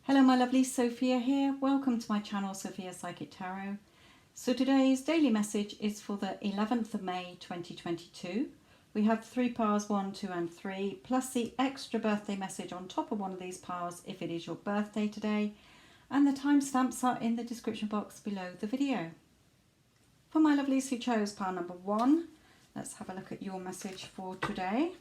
Hello my lovely, Sophia here. Welcome to my channel, Sophia Psychic Tarot. So today's daily message is for the 11th of May 2022. We have 3 piles, 1, 2 and 3, plus the extra birthday message on top of one of these piles if it is your birthday today. And the timestamps are in the description box below the video. For my lovelies who chose pile number 1, let's have a look at your message for today.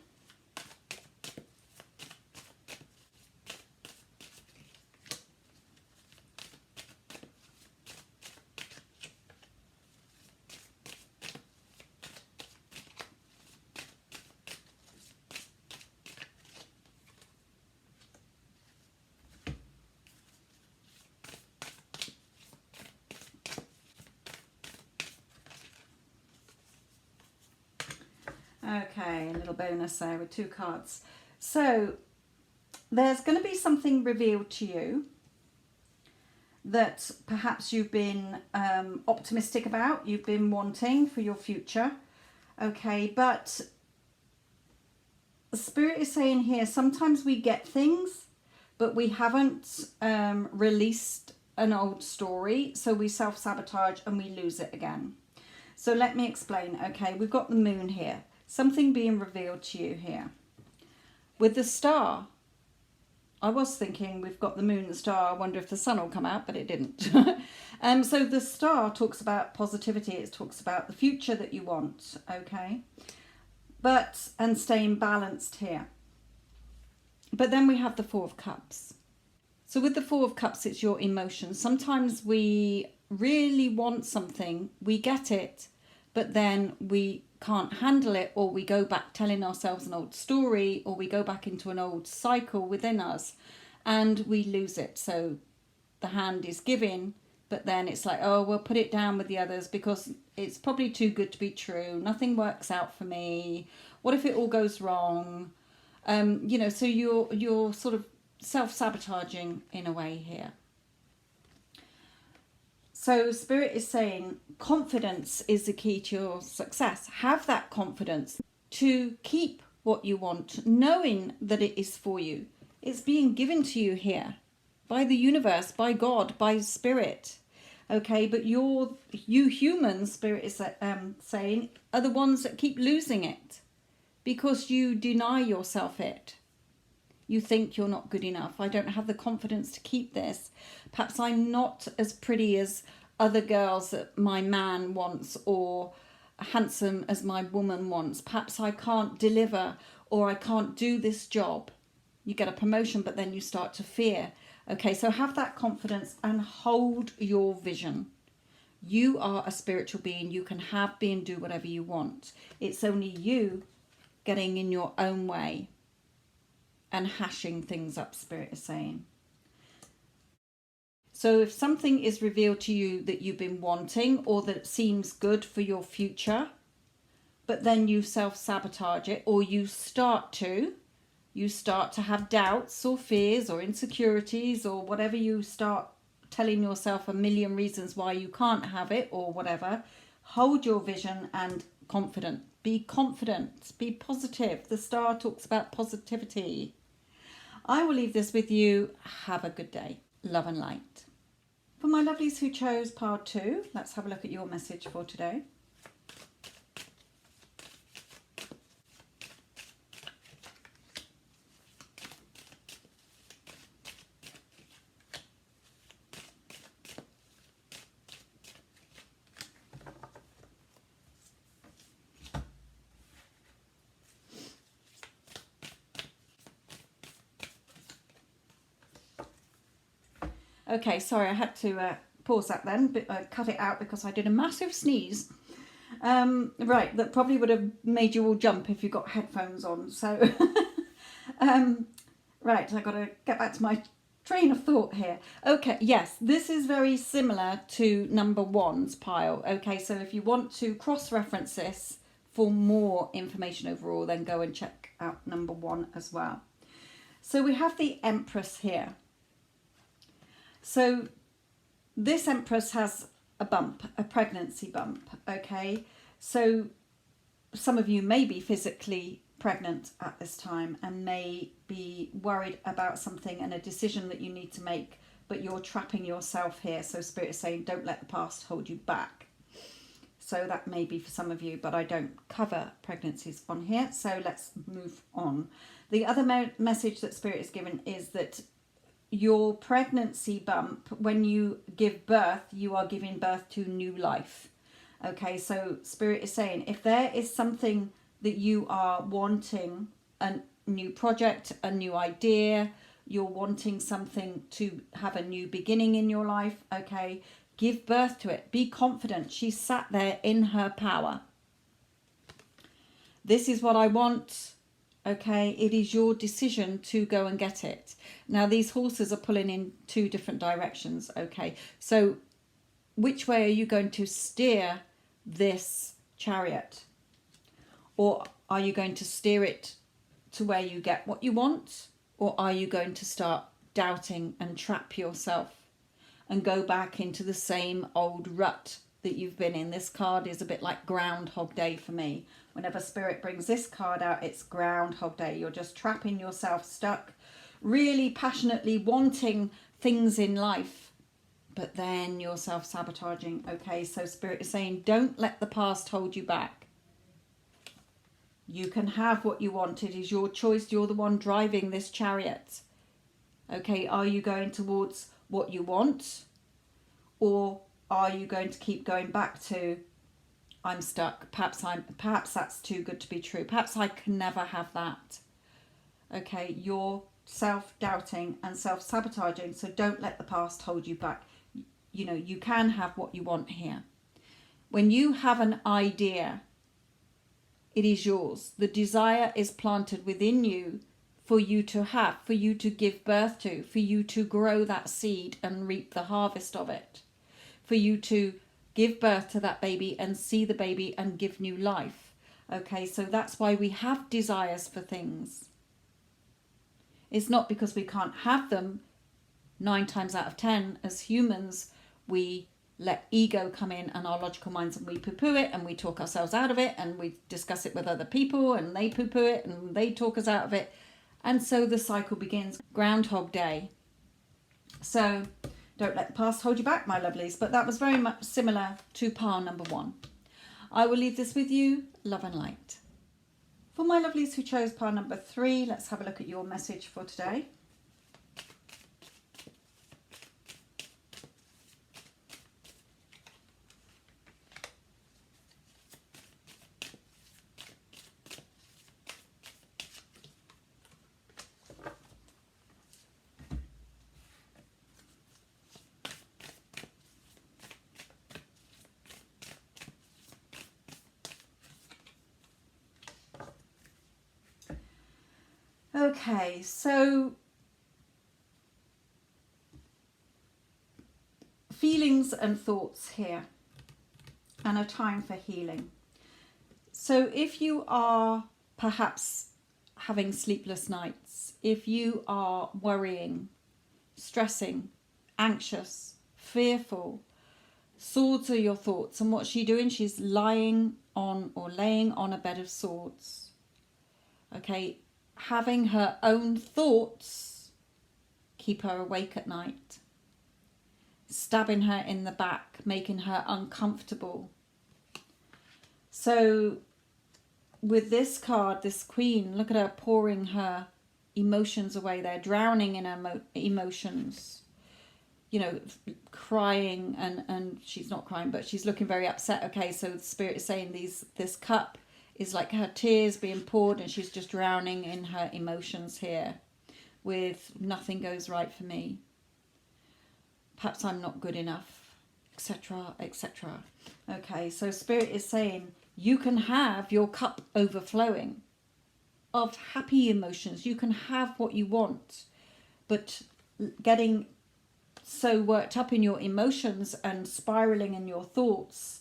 Okay, a little bonus there with 2 cards. So there's going to be something revealed to you that perhaps you've been optimistic about, you've been wanting for your future. Okay, but the Spirit is saying here, sometimes we get things, but we haven't released an old story, so we self-sabotage and we lose it again. So let me explain. Okay, we've got the moon here. Something being revealed to you here. With the star, I was thinking we've got the moon and the star. I wonder if the sun will come out, but it didn't. So the star talks about positivity. It talks about the future that you want, okay? And staying balanced here. But then we have the 4 of Cups. So with the 4 of Cups, it's your emotions. Sometimes we really want something, we get it, but then we can't handle it, or we go back telling ourselves an old story, or we go back into an old cycle within us and we lose it. So the hand is giving, but then it's like, oh, we'll put it down with the others because it's probably too good to be true. Nothing works out for me. What if it all goes wrong? You know, so you're sort of self-sabotaging in a way here. So Spirit is saying confidence is the key to your success. Have that confidence to keep what you want, knowing that it is for you. It's being given to you here by the universe, by God, by Spirit. Okay, but you humans, Spirit is saying, are the ones that keep losing it because you deny yourself it. You think you're not good enough. I don't have the confidence to keep this. Perhaps I'm not as pretty as other girls that my man wants, or handsome as my woman wants. Perhaps I can't deliver, or I can't do this job. You get a promotion, but then you start to fear. Okay, so have that confidence and hold your vision. You are a spiritual being. You can have, be and do whatever you want. It's only you getting in your own way and hashing things up, Spirit is saying. So if something is revealed to you that you've been wanting, or that seems good for your future, but then you self-sabotage it, or you start to have doubts or fears or insecurities or whatever, you start telling yourself a million reasons why you can't have it or whatever, hold your vision and confident. Be confident, be positive. The star talks about positivity. I will leave this with you. Have a good day. Love and light. For my lovelies who chose pile 2, let's have a look at your message for today. Okay, sorry, I had to pause that then, but cut it out because I did a massive sneeze. Right, that probably would have made you all jump if you got headphones on. So, right, I got to get back to my train of thought here. Okay, yes, this is very similar to number 1's pile. Okay, so if you want to cross-reference this for more information overall, then go and check out number 1 as well. So we have the Empress here. So this Empress has a bump, a pregnancy bump, okay? So some of you may be physically pregnant at this time and may be worried about something and a decision that you need to make, but you're trapping yourself here. So Spirit is saying, don't let the past hold you back. So that may be for some of you, but I don't cover pregnancies on here. So let's move on. The other message that Spirit is given is that your pregnancy bump, when you give birth, you are giving birth to new life. Okay, so Spirit is saying, if there is something that you are wanting, a new project, a new idea, you're wanting something to have a new beginning in your life, okay, give birth to it. Be confident. She sat there in her power. This is what I want. Okay, it is your decision to go and get it. Now, these horses are pulling in two different directions. Okay, so which way are you going to steer this chariot? Or are you going to steer it to where you get what you want? Or are you going to start doubting and trap yourself and go back into the same old rut that you've been in? This card is a bit like Groundhog Day for me. Whenever Spirit brings this card out, it's Groundhog Day. You're just trapping yourself, stuck, really passionately wanting things in life, but then you're self-sabotaging. Okay, so Spirit is saying, don't let the past hold you back. You can have what you want. It is your choice. You're the one driving this chariot. Okay, are you going towards what you want? Or are you going to keep going back to, I'm stuck. Perhaps that's too good to be true. Perhaps I can never have that. Okay, you're self-doubting and self-sabotaging. So don't let the past hold you back. You know, you can have what you want here. When you have an idea, it is yours. The desire is planted within you for you to have, for you to give birth to, for you to grow that seed and reap the harvest of it, for you to give birth to that baby and see the baby and give new life. Okay, so that's why we have desires for things. It's not because we can't have them. 9 times out of 10, as humans, we let ego come in and our logical minds, and we poo-poo it and we talk ourselves out of it and we discuss it with other people and they poo-poo it and they talk us out of it. And so the cycle begins. Groundhog Day. So don't let the past hold you back, my lovelies. But that was very much similar to pile number 1. I will leave this with you. Love and light. For my lovelies who chose pile number 3, let's have a look at your message for today. Okay, so feelings and thoughts here, and a time for healing. So if you are perhaps having sleepless nights, if you are worrying, stressing, anxious, fearful, swords are your thoughts. And what's she doing? She's lying on or laying on a bed of swords. Okay, having her own thoughts keep her awake at night, stabbing her in the back, making her uncomfortable. So with this card, this queen, look at her pouring her emotions away. They're drowning in her emotions, you know, crying, and she's not crying, but she's looking very upset. Okay, so the Spirit is saying this cup is like her tears being poured and she's just drowning in her emotions here with nothing goes right for me. Perhaps I'm not good enough, etc., etc. Okay, so Spirit is saying you can have your cup overflowing of happy emotions. You can have what you want, but getting so worked up in your emotions and spiraling in your thoughts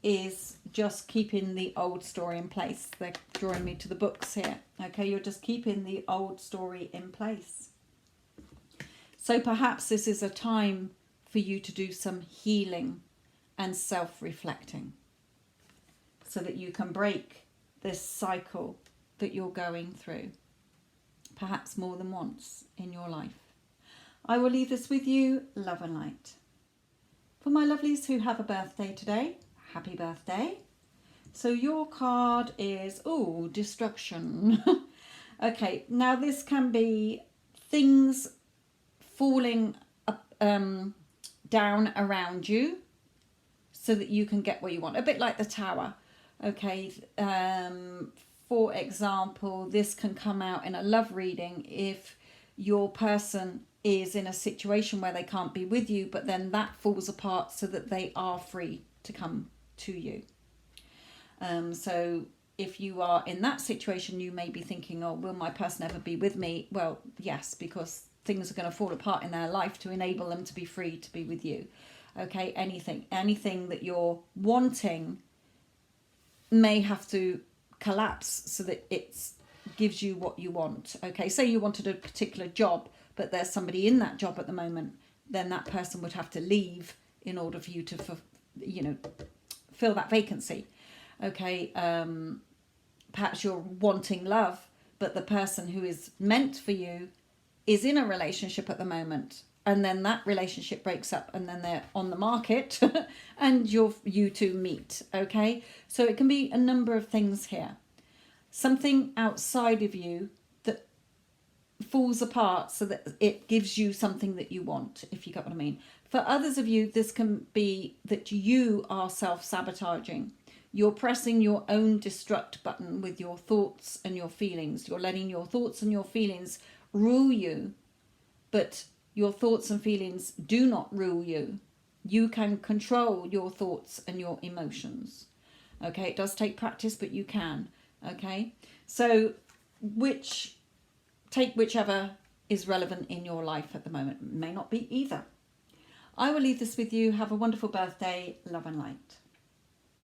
is just keeping the old story in place. They're drawing me to the books here. Okay, you're just keeping the old story in place. So perhaps this is a time for you to do some healing and self-reflecting so that you can break this cycle that you're going through, perhaps more than once in your life. I will leave this with you, love and light. For my lovelies who have a birthday today, happy birthday. So your card is, destruction. Okay, now this can be things falling down around you so that you can get what you want. A bit like the Tower. Okay, for example, this can come out in a love reading if your person is in a situation where they can't be with you, but then that falls apart so that they are free to come to you. So if you are in that situation, you may be thinking, oh, will my person ever be with me? Well, yes, because things are going to fall apart in their life to enable them to be free to be with you. Okay, anything that you're wanting may have to collapse so that it gives you what you want. Okay, say you wanted a particular job, but there's somebody in that job at the moment, then that person would have to leave in order for you to, fill that vacancy. Okay, perhaps you're wanting love, but the person who is meant for you is in a relationship at the moment, and then that relationship breaks up, and then they're on the market, and you two meet. Okay, so it can be a number of things here. Something outside of you that falls apart so that it gives you something that you want, if you get what I mean. For others of you, this can be that you are self-sabotaging. You're pressing your own destruct button with your thoughts and your feelings. You're letting your thoughts and your feelings rule you, but your thoughts and feelings do not rule you. You can control your thoughts and your emotions. Okay, it does take practice, but you can. Okay, so take whichever is relevant in your life at the moment. It may not be either. I will leave this with you. Have a wonderful birthday. Love and light.